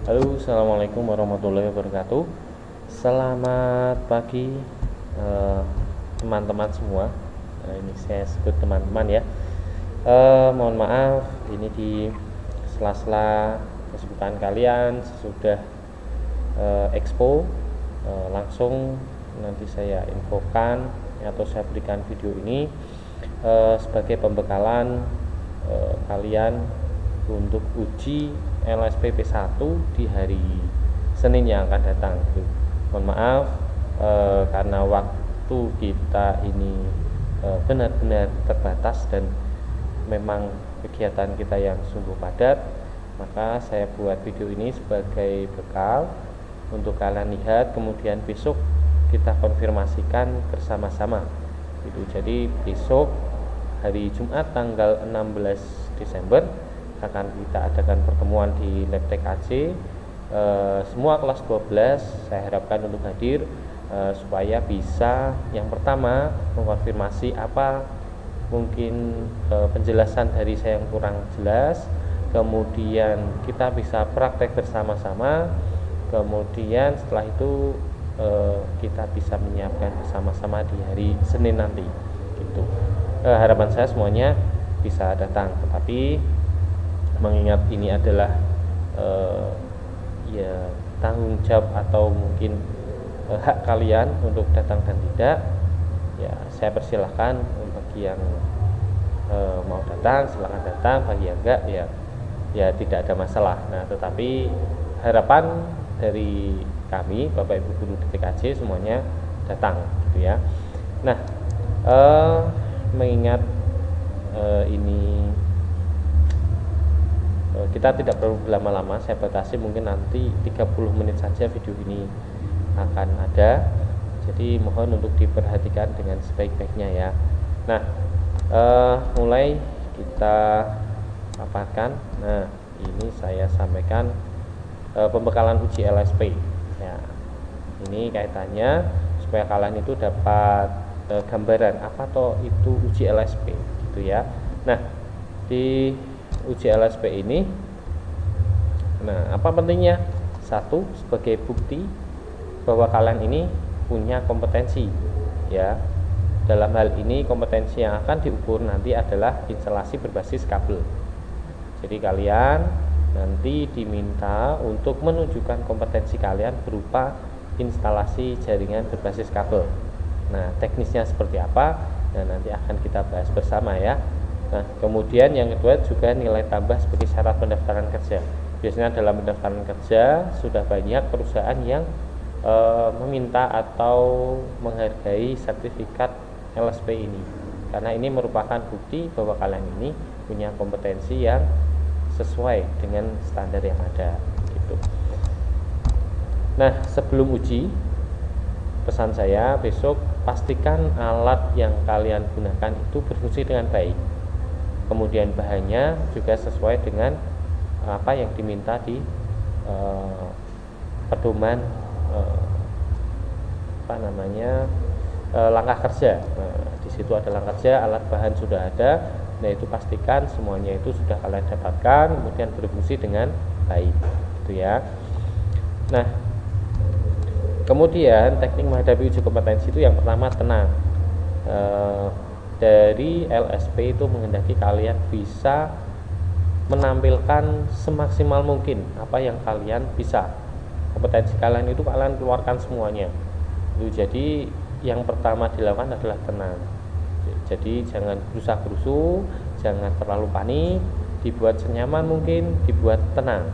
Halo, assalamualaikum warahmatullahi wabarakatuh. Selamat pagi teman-teman semua. Ini saya sebut teman-teman ya. Mohon maaf, ini di sela-sela kesibukan kalian sesudah expo, langsung nanti saya infokan atau saya berikan video ini sebagai pembekalan kalian untuk uji LSPP 1 di hari Senin yang akan datang. Mohon maaf karena waktu kita ini benar-benar terbatas dan memang kegiatan kita yang sungguh padat, maka saya buat video ini sebagai bekal untuk kalian lihat, kemudian besok kita konfirmasikan bersama-sama. Jadi besok hari Jumat tanggal 16 Desember akan kita adakan pertemuan di Lab TKJ. Semua kelas 12 saya harapkan untuk hadir supaya bisa yang pertama mengkonfirmasi apa mungkin penjelasan dari saya yang kurang jelas, kemudian kita bisa praktek bersama-sama, kemudian setelah itu kita bisa menyiapkan bersama-sama di hari Senin nanti gitu. Harapan saya semuanya bisa datang, tetapi mengingat ini adalah ya tanggung jawab atau mungkin hak kalian untuk datang dan tidak, ya saya persilahkan bagi yang mau datang silahkan datang, bagi yang enggak ya tidak ada masalah. Nah, tetapi harapan dari kami Bapak Ibu guru di TKJ semuanya datang gitu ya. Nah, mengingat ini kita tidak perlu berlama-lama, saya batasi mungkin nanti 30 menit saja video ini akan ada, jadi mohon untuk diperhatikan dengan sebaik-baiknya ya. Nah, mulai kita paparkan. Nah, ini saya sampaikan pembekalan uji LSP ya. Ini kaitannya supaya kalian itu dapat gambaran apa toh itu uji LSP gitu ya. Nah, di uji LSP ini, nah apa pentingnya? Satu, sebagai bukti bahwa kalian ini punya kompetensi ya. Dalam hal ini kompetensi yang akan diukur nanti adalah instalasi berbasis kabel. Jadi kalian nanti diminta untuk menunjukkan kompetensi kalian berupa instalasi jaringan berbasis kabel. Nah, teknisnya seperti apa? Nah, nanti akan kita bahas bersama ya. Nah, kemudian yang kedua juga nilai tambah sebagai syarat pendaftaran kerja. Biasanya dalam pendaftaran kerja sudah banyak perusahaan yang meminta atau menghargai sertifikat LSP ini, karena ini merupakan bukti bahwa kalian ini punya kompetensi yang sesuai dengan standar yang ada gitu. Nah, sebelum uji, pesan saya besok pastikan alat yang kalian gunakan itu berfungsi dengan baik. Kemudian bahannya juga sesuai dengan apa yang diminta di pedoman langkah kerja. Nah, di situ ada langkah kerja, alat bahan sudah ada. Nah, itu pastikan semuanya itu sudah kalian dapatkan, kemudian berfungsi dengan baik gitu ya. Nah, kemudian teknik menghadapi uji kompetensi itu yang pertama tenang. Dari LSP itu menghendaki kalian bisa menampilkan semaksimal mungkin apa yang kalian bisa. Kompetensi kalian itu kalian keluarkan semuanya. Jadi yang pertama dilakukan adalah tenang. Jadi jangan gerusa-gerusu, jangan terlalu panik, dibuat senyaman mungkin, dibuat tenang.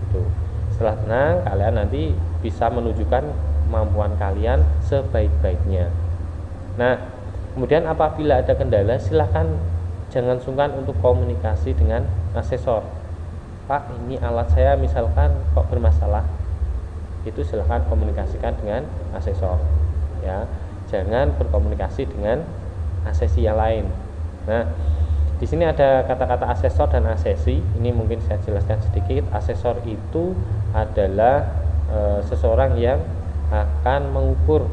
Gitu. Setelah tenang, kalian nanti bisa menunjukkan kemampuan kalian sebaik-baiknya. Nah, kemudian apabila ada kendala, silahkan jangan sungkan untuk komunikasi dengan asesor. Pak, ini alat saya misalkan kok bermasalah. Itu silahkan komunikasikan dengan asesor. Ya, jangan berkomunikasi dengan asesi yang lain. Nah, di sini ada kata-kata asesor dan asesi. Ini mungkin saya jelaskan sedikit. Asesor itu adalah seseorang yang akan mengukur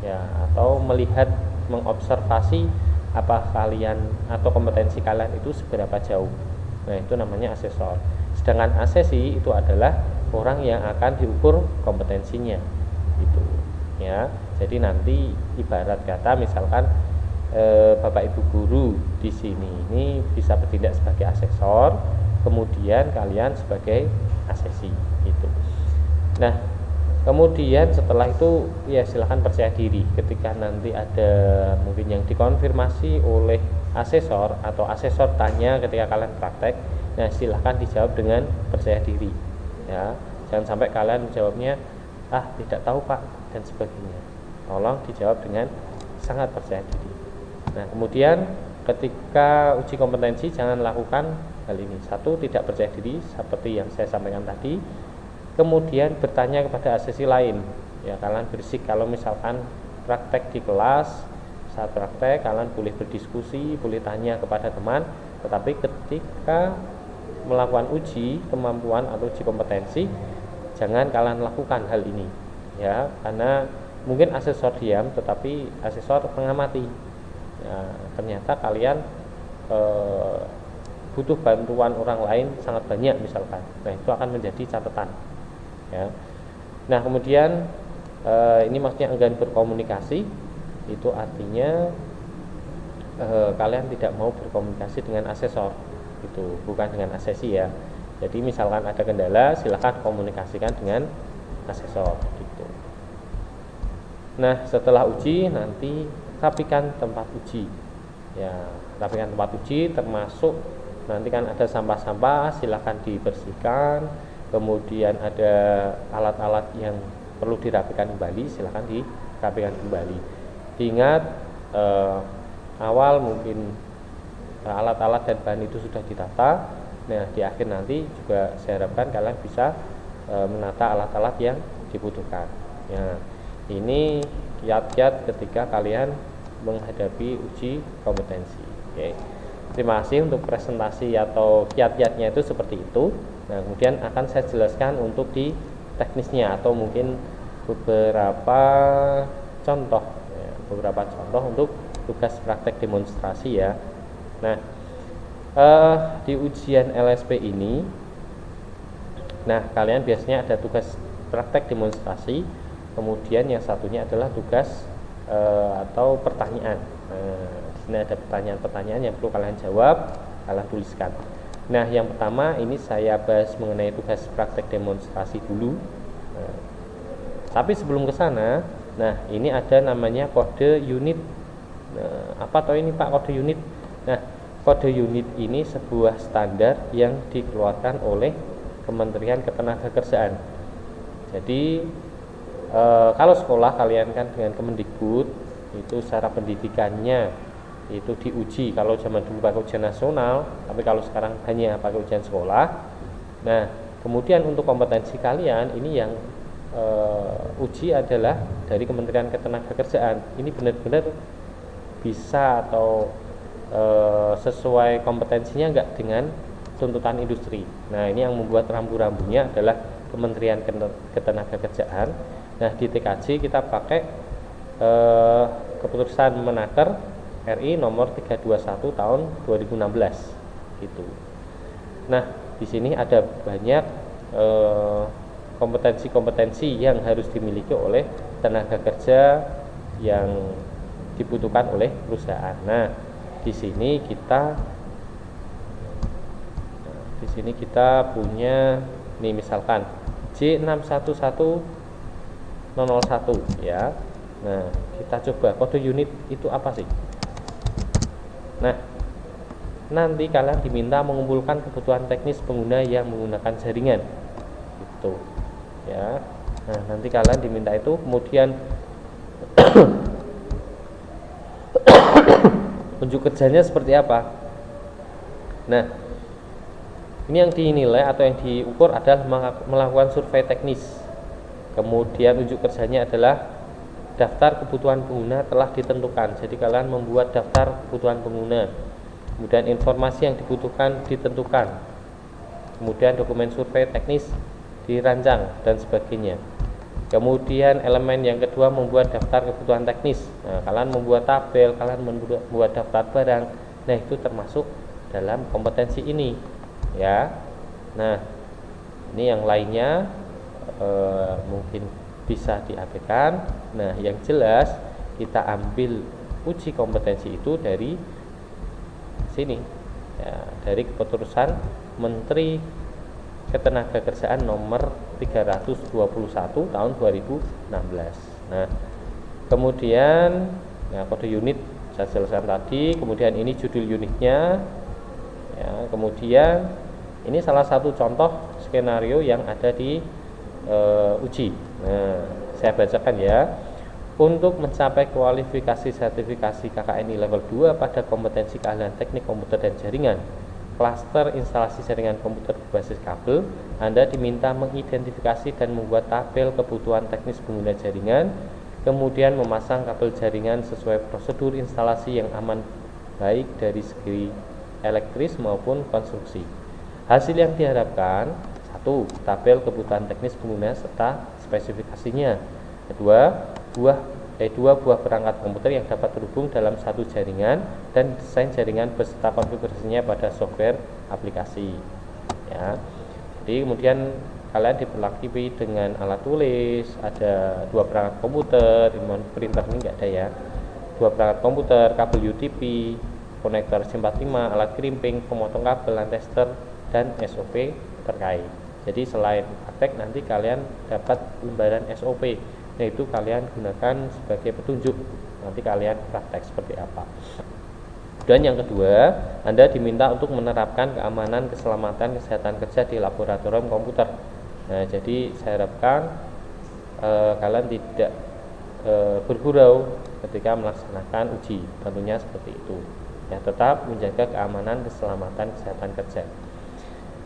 ya atau melihat, mengobservasi apa kalian atau kompetensi kalian itu seberapa jauh. Nah, itu namanya asesor. Sedangkan asesi itu adalah orang yang akan diukur kompetensinya gitu ya. Jadi nanti ibarat kata misalkan Bapak Ibu guru di sini ini bisa bertindak sebagai asesor, kemudian kalian sebagai asesi gitu. Nah, kemudian setelah itu ya silahkan percaya diri ketika nanti ada mungkin yang dikonfirmasi oleh asesor atau asesor tanya ketika kalian praktek. Nah, silahkan dijawab dengan percaya diri ya. Jangan sampai kalian jawabnya tidak tahu Pak dan sebagainya. Tolong dijawab dengan sangat percaya diri. Nah, kemudian ketika uji kompetensi jangan lakukan hal ini. Satu, tidak percaya diri seperti yang saya sampaikan tadi. Kemudian bertanya kepada asesi lain. Ya, kalian berisik kalau misalkan praktek di kelas, saat praktek kalian boleh berdiskusi, boleh tanya kepada teman, tetapi ketika melakukan uji kemampuan atau uji kompetensi jangan kalian lakukan hal ini ya, karena mungkin asesor diam tetapi asesor mengamati ya, ternyata kalian butuh bantuan orang lain sangat banyak misalkan. Nah, itu akan menjadi catatan ya. Nah, kemudian ini maksudnya enggan berkomunikasi, itu artinya kalian tidak mau berkomunikasi dengan asesor, itu bukan dengan asesi ya. Jadi misalkan ada kendala silakan komunikasikan dengan asesor gitu. Nah, setelah uji nanti rapikan tempat uji ya, rapikan tempat uji termasuk nanti kan ada sampah-sampah silakan dibersihkan, kemudian ada alat-alat yang perlu dirapikan kembali silakan dirapikan kembali. Ingat awal mungkin alat-alat dan bahan itu sudah ditata. Nah, di akhir nanti juga saya harapkan kalian bisa menata alat-alat yang dibutuhkan ya. Ini kiat-kiat ketika kalian menghadapi uji kompetensi. Oke. Terima kasih untuk presentasi atau kiat-kiatnya itu seperti itu. Nah, kemudian akan saya jelaskan untuk di teknisnya atau mungkin beberapa contoh ya, beberapa contoh untuk tugas praktek demonstrasi ya. Nah, di ujian LSP ini, nah kalian biasanya ada tugas praktek demonstrasi, kemudian yang satunya adalah tugas atau pertanyaan. Di sini ada pertanyaan-pertanyaan yang perlu kalian jawab, kalian tuliskan. Nah, yang pertama ini saya bahas mengenai tugas praktek demonstrasi dulu. Tapi sebelum ke sana, nah ini ada namanya kode unit. Apa toh ini Pak kode unit? Nah, kode unit ini sebuah standar yang dikeluarkan oleh Kementerian Ketenagakerjaan. Jadi kalau sekolah kalian kan dengan Kemendikbud itu secara pendidikannya itu diuji. Kalau zaman dulu pakai ujian nasional, tapi kalau sekarang hanya pakai ujian sekolah. Nah, kemudian untuk kompetensi kalian ini yang uji adalah dari Kementerian Ketenagakerjaan. Ini benar-benar bisa atau sesuai kompetensinya enggak dengan tuntutan industri. Nah, ini yang membuat rambu-rambunya adalah Kementerian Ketenagakerjaan. Nah, di TKJ kita pakai keputusan Menaker RI nomor 321 tahun 2016 gitu. Nah, di sini ada banyak kompetensi-kompetensi yang harus dimiliki oleh tenaga kerja yang dibutuhkan oleh perusahaan. Nah, di sini kita punya nih misalkan J611001 ya. Nah, kita coba kode unit itu apa sih? Nah, nanti kalian diminta mengumpulkan kebutuhan teknis pengguna yang menggunakan jaringan gitu ya. Nah, nanti kalian diminta itu, kemudian unjuk kerjanya seperti apa. Nah, ini yang dinilai atau yang diukur adalah melakukan survei teknis. Kemudian unjuk kerjanya adalah daftar kebutuhan pengguna telah ditentukan. Jadi kalian membuat daftar kebutuhan pengguna. Kemudian informasi yang dibutuhkan ditentukan. Kemudian dokumen survei teknis dirancang dan sebagainya. Kemudian elemen yang kedua membuat daftar kebutuhan teknis. Nah, kalian membuat tabel, kalian membuat daftar barang. Nah, itu termasuk dalam kompetensi ini ya. Nah, Ini yang lainnya mungkin bisa diabaikan. Nah, yang jelas kita ambil uji kompetensi itu dari sini ya, dari keputusan Menteri Ketenagakerjaan nomor 321 tahun 2016. Nah, kemudian kode unit saya jelaskan tadi, kemudian ini judul unitnya ya, kemudian ini salah satu contoh skenario yang ada di uji. Nah, saya bacakan ya. Untuk mencapai kualifikasi sertifikasi KKNI level 2 pada kompetensi keahlian teknik komputer dan jaringan klaster instalasi jaringan komputer berbasis kabel, Anda diminta mengidentifikasi dan membuat tabel kebutuhan teknis pengguna jaringan, kemudian memasang kabel jaringan sesuai prosedur instalasi yang aman baik dari segi elektris maupun konstruksi. Hasil yang diharapkan: 1. Tabel kebutuhan teknis pengguna serta spesifikasinya. Dua buah perangkat komputer yang dapat terhubung dalam satu jaringan dan desain jaringan beserta konfigurasinya pada software aplikasi. Ya. Jadi kemudian kalian diperlengkapi dengan alat tulis, ada 2 perangkat komputer, printer ini enggak ada ya. 2 perangkat komputer, kabel UTP, konektor C45, alat crimping, pemotong kabel, tester, dan SOP terkait. Jadi selain praktek nanti kalian dapat lembaran SOP, yaitu kalian gunakan sebagai petunjuk nanti kalian praktek seperti apa. Dan yang kedua, Anda diminta untuk menerapkan keamanan, keselamatan, kesehatan kerja di laboratorium komputer. Nah, jadi saya harapkan kalian tidak bergurau ketika melaksanakan uji, tentunya seperti itu. Ya, tetap menjaga keamanan, keselamatan, kesehatan kerja.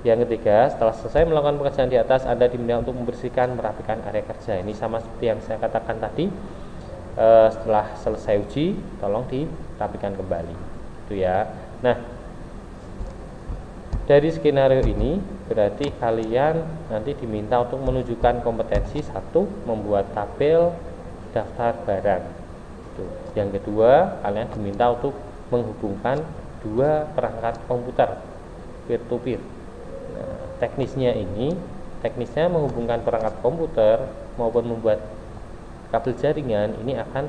Yang ketiga, setelah selesai melakukan pekerjaan di atas, Anda diminta untuk membersihkan, merapikan area kerja. Ini sama seperti yang saya katakan tadi. Setelah selesai uji, tolong dirapikan kembali. Itu ya. Nah, dari skenario ini berarti kalian nanti diminta untuk menunjukkan kompetensi: 1. Membuat tabel daftar barang. Itu. Yang kedua, kalian diminta untuk menghubungkan 2 perangkat komputer peer to peer. Teknisnya menghubungkan perangkat komputer maupun membuat kabel jaringan ini akan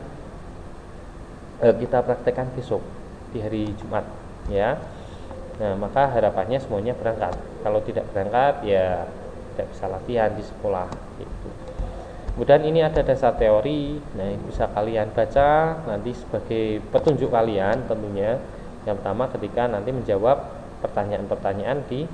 kita praktekkan besok di hari Jumat ya. Nah, maka harapannya semuanya berangkat. Kalau tidak berangkat ya tidak bisa latihan di sekolah gitu. Kemudian ini ada dasar teori. Nah, ini bisa kalian baca nanti sebagai petunjuk kalian tentunya. Yang pertama ketika nanti menjawab pertanyaan-pertanyaan di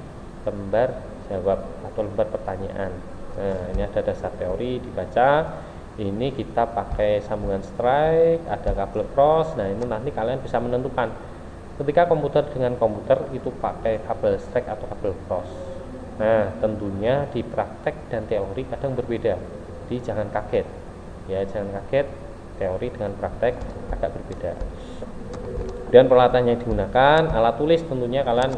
lembar jawab atau lembar pertanyaan. Nah, ini ada dasar teori dibaca. Ini kita pakai sambungan strike, ada kabel cross. Nah, ini nanti kalian bisa menentukan ketika komputer dengan komputer itu pakai kabel strike atau kabel cross. Nah, tentunya di praktek dan teori kadang berbeda. Jadi jangan kaget. Ya, jangan kaget, teori dengan praktek agak berbeda. Dan peralatan yang digunakan, alat tulis tentunya kalian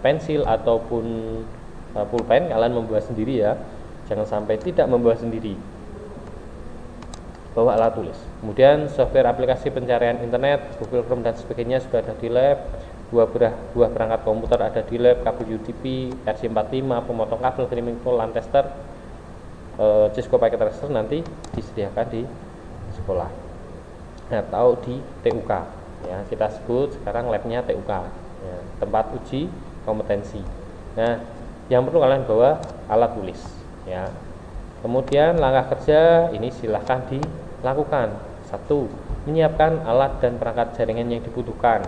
pensil ataupun pulpen kalian membawa sendiri ya, jangan sampai tidak membawa sendiri. Bawa alat tulis. Kemudian software aplikasi pencarian internet, Google Chrome dan sebagainya sudah ada di lab. 2 buah perangkat komputer ada di lab, kabel UTP, RC45, pemotong kabel, crimping tool, LAN tester, Cisco Packet Tracer nanti disediakan di sekolah atau di TUK ya, kita sebut sekarang labnya TUK ya, tempat uji kompetensi. Nah, yang perlu kalian bawa alat tulis ya. Kemudian langkah kerja ini silahkan dilakukan. 1. Menyiapkan alat dan perangkat jaringan yang dibutuhkan.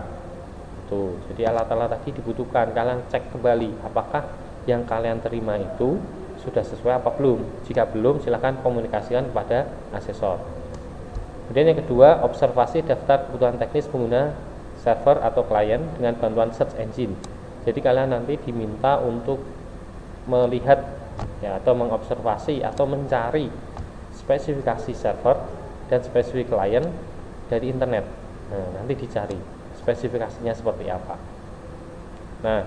Tuh, jadi alat-alat tadi dibutuhkan. Kalian cek kembali apakah yang kalian terima itu sudah sesuai apa belum. Jika belum, silahkan komunikasikan kepada asesor. Kemudian yang kedua, observasi daftar kebutuhan teknis pengguna server atau klien dengan bantuan search engine. Jadi kalian nanti diminta untuk melihat ya, atau mengobservasi atau mencari spesifikasi server dan spesifikasi klien dari internet. Nah, nanti dicari spesifikasinya seperti apa. Nah,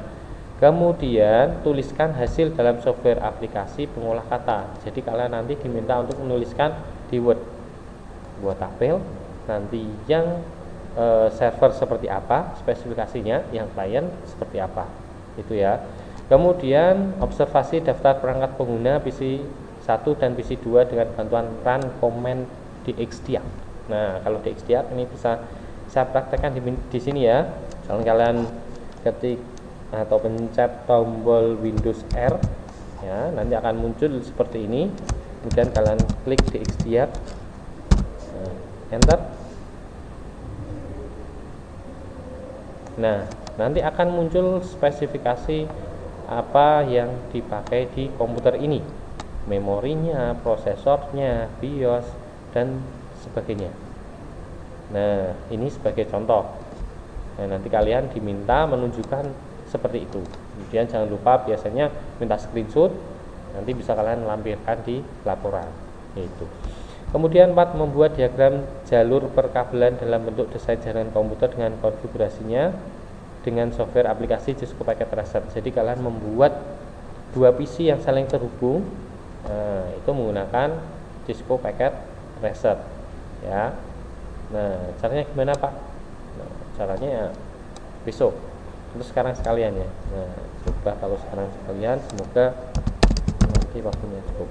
kemudian tuliskan hasil dalam software aplikasi pengolah kata. Jadi kalian nanti diminta untuk menuliskan di Word, buat tabel nanti yang server seperti apa spesifikasinya, yang client seperti apa, itu ya. Kemudian observasi daftar perangkat pengguna PC 1 dan PC 2 dengan bantuan run command di Xdiag. Nah, kalau di Xdiag ini bisa saya praktekkan di sini ya. Misalnya kalian ketik atau pencet tombol Windows R ya, nanti akan muncul seperti ini. Kemudian kalian klik di Xdiag, enter. Nah, nanti akan muncul spesifikasi apa yang dipakai di komputer ini, memorinya, prosesornya, BIOS, dan sebagainya. Nah, ini sebagai contoh. Nah, nanti kalian diminta menunjukkan seperti itu. Kemudian jangan lupa biasanya minta screenshot, nanti bisa kalian lampirkan di laporan. Itu. Kemudian 4, membuat diagram jalur perkabelan dalam bentuk desain jaringan komputer dengan konfigurasinya dengan software aplikasi Cisco Packet Tracer. Jadi kalian membuat dua PC yang saling terhubung, itu menggunakan Cisco Packet Tracer ya. Nah, caranya gimana Pak? Nah, caranya ya besok. Terus sekarang sekalian ya. Nah, coba kalau sekarang sekalian, semoga nanti waktunya cukup.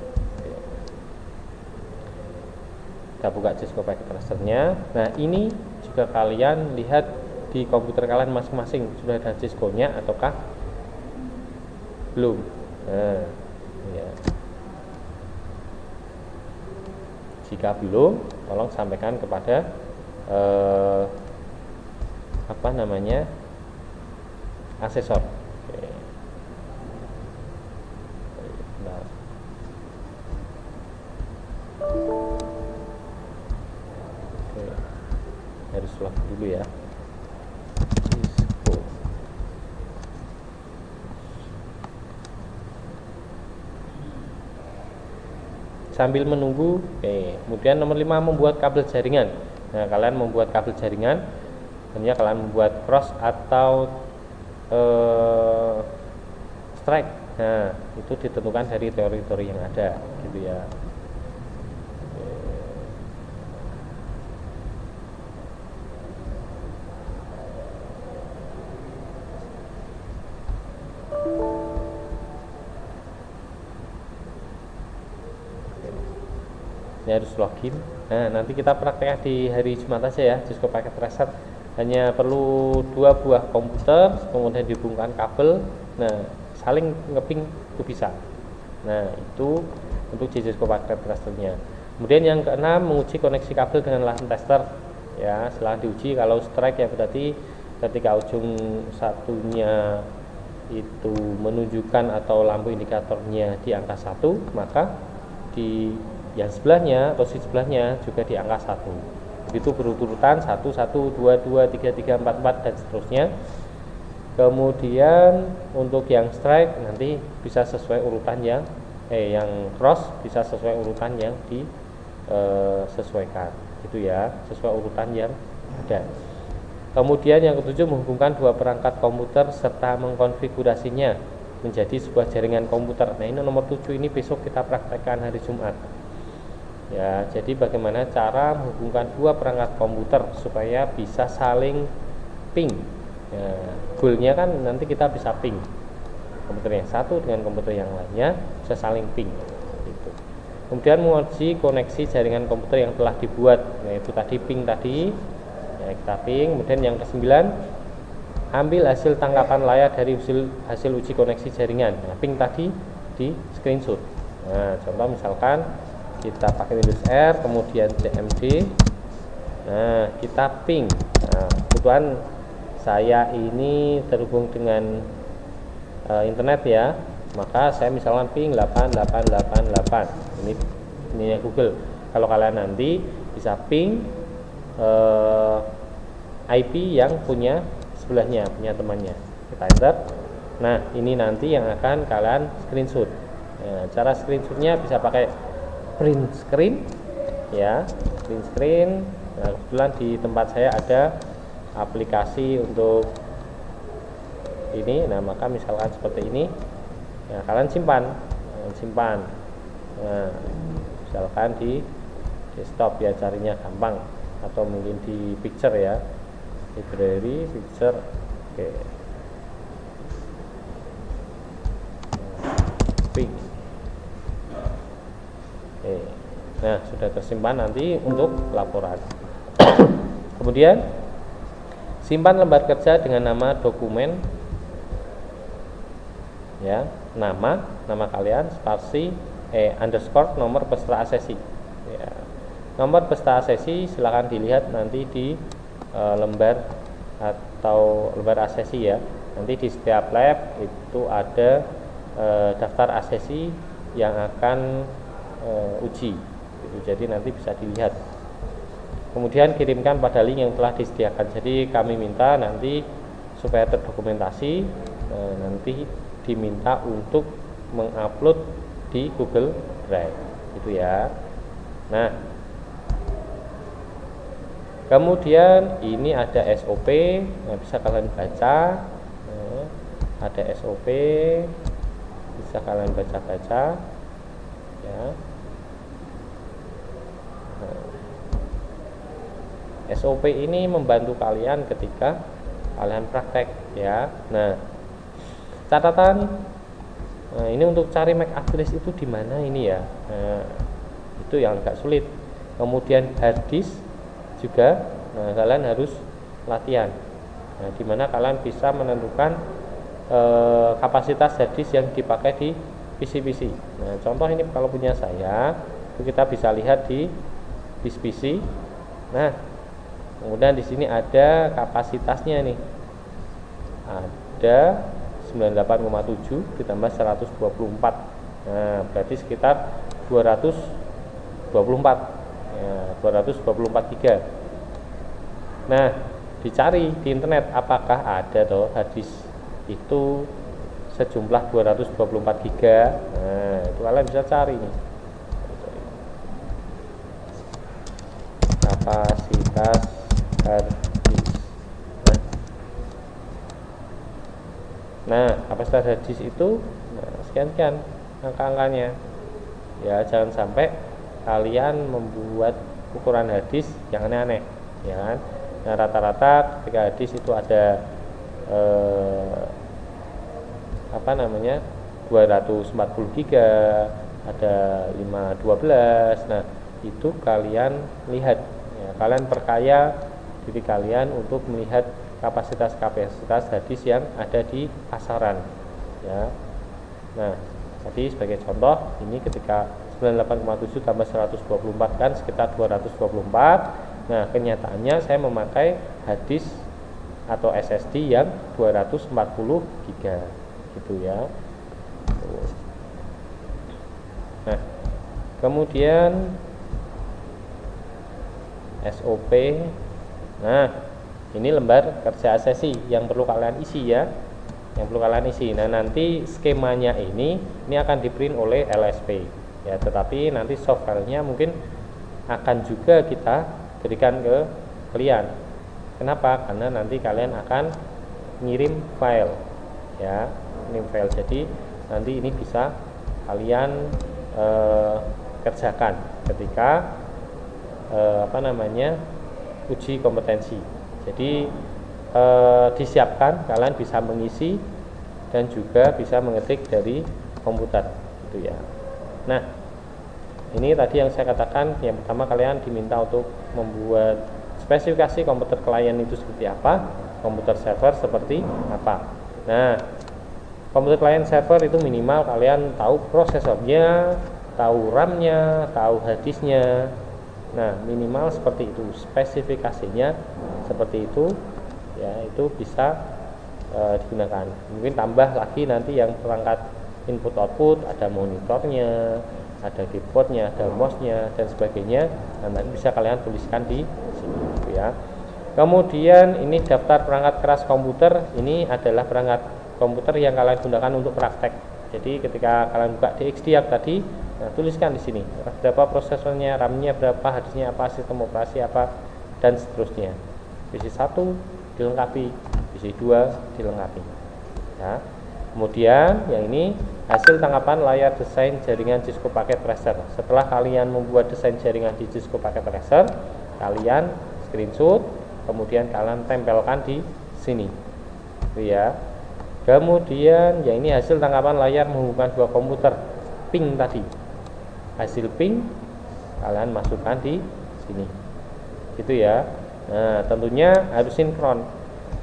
Kita buka Cisco Packet Tracer-nya. Nah, ini juga kalian lihat di komputer kalian masing-masing sudah ada Cisco-nya ataukah belum. Nah, ya. Jika belum, tolong sampaikan kepada asesor. Oke. Nah. Oke. Harus log dulu ya. Cisco. Sambil menunggu, kemudian nomor 5, membuat kabel jaringan. Nah, kalian membuat kabel jaringan, hanya kalian membuat cross atau strike. Nah, itu ditentukan dari teori-teori yang ada, gitu ya. Ini harus login. Nah, nanti kita praktekkan di hari Jumat aja ya. Cisco Packet Tracer hanya perlu 2 buah komputer, kemudian dihubungkan kabel. Nah, saling ngeping itu bisa. Nah, itu untuk Cisco Packet Tracer-nya. Kemudian yang keenam, menguji koneksi kabel dengan LAN tester. Ya, setelah diuji kalau strike ya berarti ketika ujung satunya itu menunjukkan atau lampu indikatornya di angka 1, maka di yang sebelahnya atau sisi sebelahnya juga di angka 1. Begitu berurutan 1, 1, 2, 2, 3, 3, 4, 4 dan seterusnya. Kemudian untuk yang strike nanti bisa sesuai urutan yang cross bisa sesuai urutan yang disesuaikan. Itu ya, sesuai urutan yang ada. Kemudian yang ketujuh, menghubungkan 2 perangkat komputer serta mengkonfigurasinya menjadi sebuah jaringan komputer. Nah, ini nomor 7 ini besok kita praktekkan hari Jumat. Ya, jadi bagaimana cara menghubungkan 2 perangkat komputer supaya bisa saling ping. Ya, goalnya kan nanti kita bisa ping komputer yang satu dengan komputer yang lainnya, bisa saling ping. Gitu. Kemudian menguji koneksi jaringan komputer yang telah dibuat, yaitu tadi ping tadi. Ya, kita ping. Kemudian yang ke-9, ambil hasil tangkapan layar dari hasil uji koneksi jaringan. Nah, ping tadi di screenshot. Nah, contoh misalkan kita pakai Windows R, kemudian CMD. Nah, kita ping. Nah, kebetulan saya ini terhubung dengan internet ya, maka saya misalkan ping 8888. Ini Google. Kalau kalian nanti bisa ping IP yang punya sebelahnya, punya temannya. Kita enter. Nah, ini nanti yang akan kalian screenshot. Nah, cara screenshotnya bisa pakai print screen ya, print screen. Nah, kebetulan di tempat saya ada aplikasi untuk ini. Nah, maka misalkan seperti ini ya, kalian simpan. Nah, misalkan di desktop ya, carinya gampang, atau mungkin di picture ya. library feature. Oke. Ping. Oke. Nah, sudah tersimpan nanti untuk laporan. Kemudian simpan lembar kerja dengan nama dokumen, ya, nama kalian, spasi, underscore, nomor peserta asesi. Ya. Nomor peserta asesi silakan dilihat nanti di lembar atau lembar asesi ya. Nanti di setiap lab itu ada daftar asesi yang akan uji. Jadi nanti bisa dilihat. Kemudian kirimkan pada link yang telah disediakan. Jadi kami minta nanti supaya terdokumentasi, nanti diminta untuk mengupload di Google Drive, gitu ya. Nah, kemudian ini ada SOP, bisa kalian baca. Ada SOP, bisa kalian baca-baca, ya. SOP ini membantu kalian ketika kalian praktek, ya. Nah, catatan, ini untuk cari MAC address itu di mana ini ya. Nah, itu yang agak sulit. Kemudian hard disk juga, nah kalian harus latihan. Nah, di mana kalian bisa menentukan kapasitas hard disk yang dipakai di PC. Nah, contoh ini kalau punya saya, itu kita bisa lihat di disk PC. Nah, kemudian di sini ada kapasitasnya nih. Ada 98,7 ditambah 124. Nah, berarti sekitar 224. Ya, 224 GB. Nah, dicari di internet apakah ada toh hadis itu sejumlah 224 GB. Nah, itu kalian bisa cari nih. Kapasitas harddisk. Nah, kapasitas harddisk itu sekian angka-angkanya. Ya, jangan sampai kalian membuat ukuran harddisk yang aneh-aneh, ya kan? Nah, rata-rata ketika harddisk itu ada 240 GB, ada 512. Nah, itu kalian lihat. Kalian perkaya diri kalian untuk melihat kapasitas hadis yang ada di pasaran, ya. Nah, tadi sebagai contoh ini ketika 98,7 tambah 124 kan sekitar 224. Nah, kenyataannya saya memakai hadis atau SSD yang 240 GB, gitu ya. Nah, kemudian SOP. Nah, ini lembar kerja asesi yang perlu kalian isi ya. Nah, nanti skemanya ini akan di-print oleh LSP. Ya, tetapi nanti softwarenya mungkin akan juga kita berikan ke kalian. Kenapa? Karena nanti kalian akan ngirim file. Ya, ngirim file. Jadi nanti ini bisa kalian kerjakan ketika uji kompetensi. Jadi disiapkan, kalian bisa mengisi dan juga bisa mengetik dari komputer, gitu ya. Nah, ini tadi yang saya katakan, yang pertama kalian diminta untuk membuat spesifikasi komputer klien itu seperti apa, komputer server seperti apa. Nah, komputer klien server itu minimal kalian tahu prosesornya, tahu RAM-nya, tahu harddisknya. Nah, minimal seperti itu, spesifikasinya seperti itu, ya, itu bisa digunakan. Mungkin tambah lagi nanti yang perangkat input output, ada monitornya, ada keyboardnya, ada mouse-nya dan sebagainya. Nah, nanti bisa kalian tuliskan di sini, gitu ya. Kemudian ini daftar perangkat keras komputer. Ini adalah perangkat komputer yang kalian gunakan untuk praktek. Jadi ketika kalian buka DXDiag tadi, nah, tuliskan di sini berapa prosesornya, RAM-nya berapa, harddisknya apa, sistem operasi apa, dan seterusnya. PC 1 dilengkapi, PC 2 dilengkapi. Ya. Kemudian yang ini hasil tangkapan layar desain jaringan Cisco Packet Tracer. Setelah kalian membuat desain jaringan di Cisco Packet Tracer, kalian screenshot, kemudian kalian tempelkan di sini, itu ya. Kemudian ya ini hasil tangkapan layar menghubungkan dua komputer ping tadi, hasil ping kalian masukkan di sini, gitu ya. Nah tentunya harus sinkron.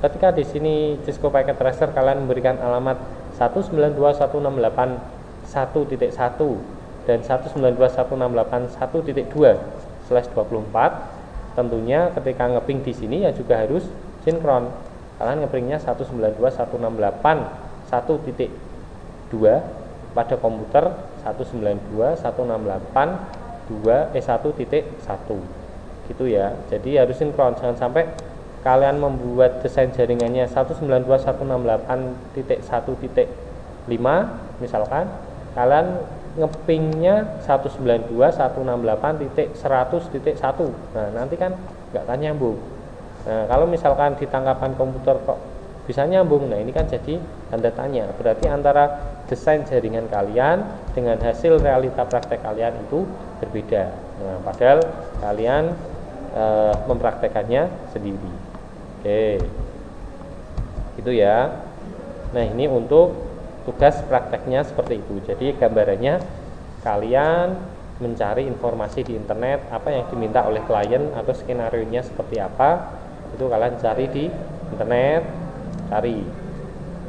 Ketika di sini Cisco Packet Tracer kalian memberikan alamat 192.168.1.1 dan 192.168.1.2/24, tentunya ketika ngeping di sini ya juga harus sinkron. Kalian ngepingnya 192.168.1.2 pada komputer 192.168.1.1 gitu ya. Jadi harus sinkron, jangan sampai kalian membuat desain jaringannya 192.168.1.5 misalkan, kalian ngepingnya 192.168.100.1. Nah nanti kan nggak akan nyambung. Nah kalau misalkan di tangkapan komputer kok bisa nyambung, nah ini kan jadi tanda tanya, berarti antara desain jaringan kalian dengan hasil realita praktek kalian itu berbeda. Nah padahal kalian mempraktekannya sendiri. Oke, gitu ya. Nah ini untuk tugas prakteknya seperti itu. Jadi gambarannya kalian mencari informasi di internet, apa yang diminta oleh klien atau skenario nya seperti apa, itu kalian cari di internet, cari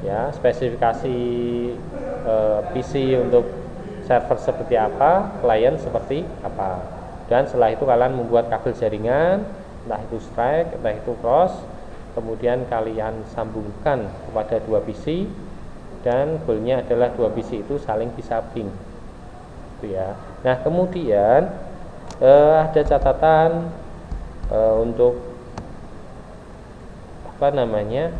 ya spesifikasi PC untuk server seperti apa, klien seperti apa, dan setelah itu kalian membuat kabel jaringan, entah itu strike, entah itu cross, kemudian kalian sambungkan kepada dua PC, dan goalnya adalah dua PC itu saling bisa ping, itu ya. Nah kemudian ada catatan untuk apa namanya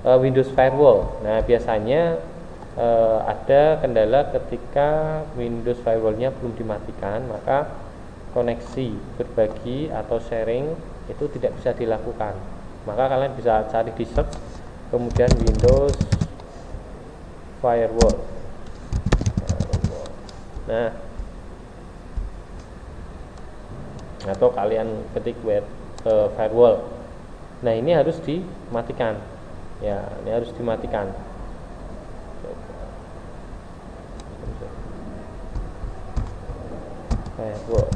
Windows Firewall. Nah biasanya ada kendala ketika Windows Firewall-nya belum dimatikan, maka koneksi berbagi atau sharing itu tidak bisa dilakukan. Maka kalian bisa cari di search, kemudian Windows Firewall. Nah, atau kalian ketik web firewall. Nah ini harus dimatikan. Ya, ini harus dimatikan. Firewall.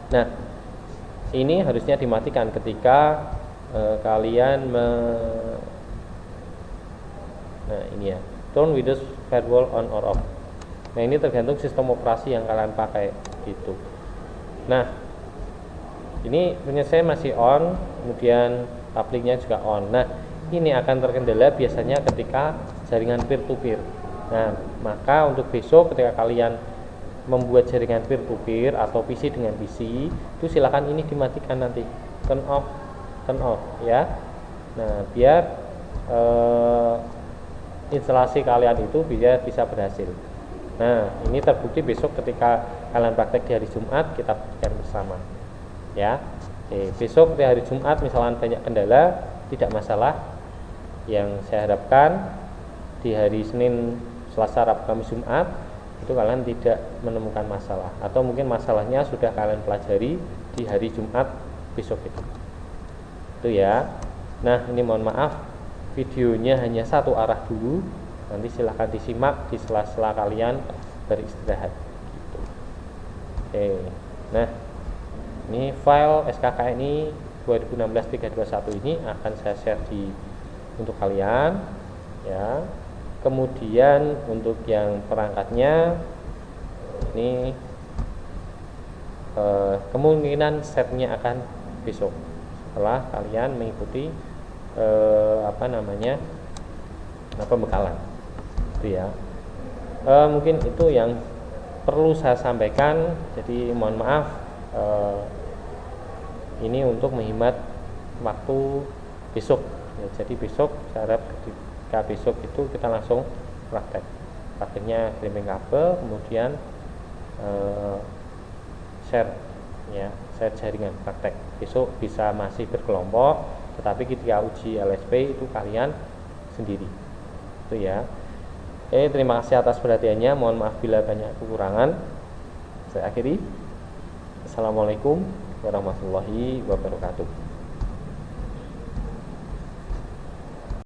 Nah, ini harusnya dimatikan ketika kalian nah ini ya, turn Windows Firewall on or off. Nah ini tergantung sistem operasi yang kalian pakai gitu. Nah ini punya saya masih on, kemudian publiknya juga on. Nah ini akan terkendala biasanya ketika jaringan peer to peer. Nah maka untuk besok ketika kalian membuat jaringan peer to peer atau PC dengan PC, itu silakan ini dimatikan nanti, turn off ya. Nah biar instalasi kalian itu bisa berhasil. Nah ini terbukti besok ketika kalian praktek di hari Jumat, kita buktikan bersama ya. Besok di hari Jumat misalkan banyak kendala, tidak masalah. Yang saya harapkan di hari Senin, Selasa, Rabu, Kamis, Jumat itu kalian tidak menemukan masalah, atau mungkin masalahnya sudah kalian pelajari di hari Jumat besok itu ya. Nah ini mohon maaf, videonya hanya satu arah dulu, nanti silahkan disimak di sela-sela kalian beristirahat gitu. Oke. Nah ini file SKKNI 2016-321 ini akan saya share untuk kalian ya. Kemudian untuk yang perangkatnya ini kemungkinan setnya akan besok setelah kalian mengikuti pembekalan itu ya. Mungkin itu yang perlu saya sampaikan. Jadi mohon maaf, ini untuk menghemat waktu besok ya. Jadi besok saya harap ketika besok itu kita langsung prakteknya crimping kabel, kemudian share jaringan praktek. Besok bisa masih berkelompok, tetapi ketika uji LSP itu kalian sendiri itu ya. Terima kasih atas perhatiannya, mohon maaf bila banyak kekurangan. Saya akhiri. Assalamualaikum warahmatullahi wabarakatuh.